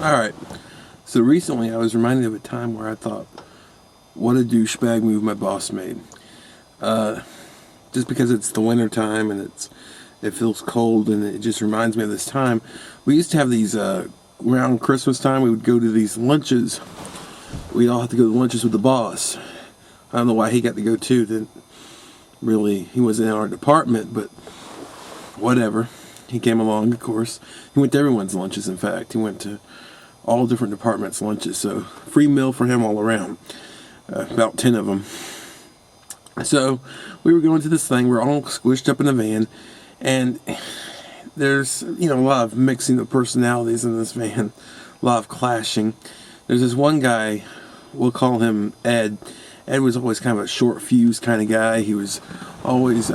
Alright, so recently I was reminded of a time where I thought, what a douchebag move my boss made. Just because it's the winter time and it feels cold, and it just reminds me of this time. We used to have these, around Christmas time, we would go to these lunches. We all had to go to lunches with the boss. I don't know why he got to go too. He wasn't in our department, but whatever. He came along, of course. He went to everyone's lunches, in fact. He went to all different departments' lunches, so free meal for him all around. About 10 of them. So we were going to this thing. We're all squished up in a van, and there's, a lot of mixing of personalities in this van, a lot of clashing. There's this one guy, we'll call him Ed. Ed was always kind of a short fuse kind of guy. He was always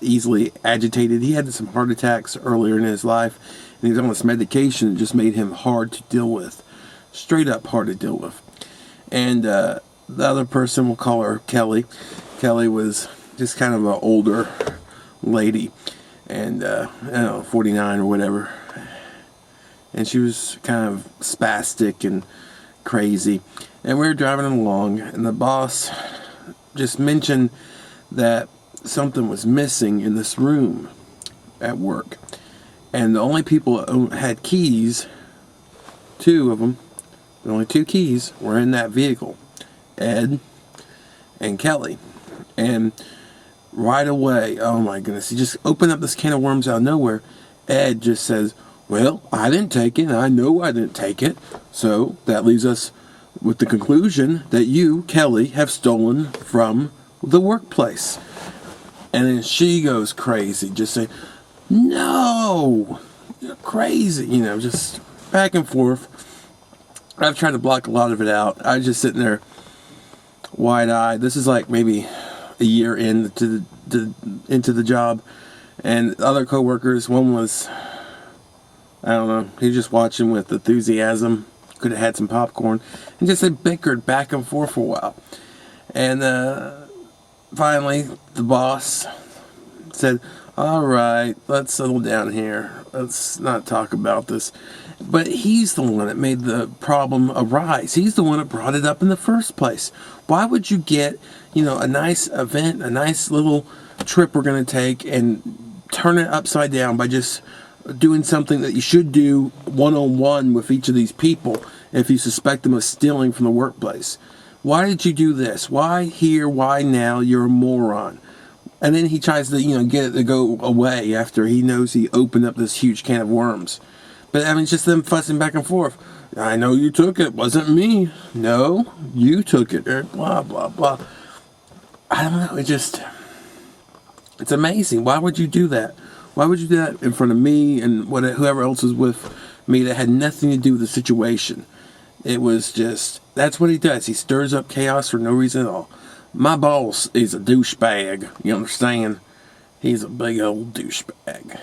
easily agitated. He had some heart attacks earlier in his life, and he was on this medication that just made him hard to deal with. Straight up hard to deal with. And the other person, we'll call her Kelly. Kelly was just kind of an older lady, and 49 or whatever. And she was kind of spastic and crazy. And we were driving along, and the boss just mentioned that something was missing in this room at work. And the only people that had keys, two of them, the only two keys were in that vehicle, Ed and Kelly. And right away, oh my goodness, he just opened up this can of worms out of nowhere. Ed just says, well, I didn't take it. I know I didn't take it. So that leaves us with the conclusion that you, Kelly, have stolen from the workplace. And then she goes crazy, just saying, no, you're crazy, just back and forth. I've tried to block a lot of it out. I was just sitting there wide-eyed. This is like maybe a year into the job. And other coworkers, one was, I don't know, he was just watching with enthusiasm. Could have had some popcorn. And just had bickered back and forth for a while. And finally, the boss said, all right, let's settle down here. Let's not talk about this. But he's the one that made the problem arise. He's the one that brought it up in the first place. Why would you get, a nice event, a nice little trip we're going to take, and turn it upside down by just doing something that you should do one-on-one with each of these people if you suspect them of stealing from the workplace? Why did you do this? Why here? Why now? You're a moron. And then he tries to, get it to go away after he knows he opened up this huge can of worms. But, it's just them fussing back and forth. I know you took it. It wasn't me. No, you took it. Blah, blah, blah. I don't know. It's amazing. Why would you do that? Why would you do that in front of me and whoever else was with me that had nothing to do with the situation? It was just, that's what he does. He stirs up chaos for no reason at all. My boss is a douchebag. You understand? He's a big old douchebag.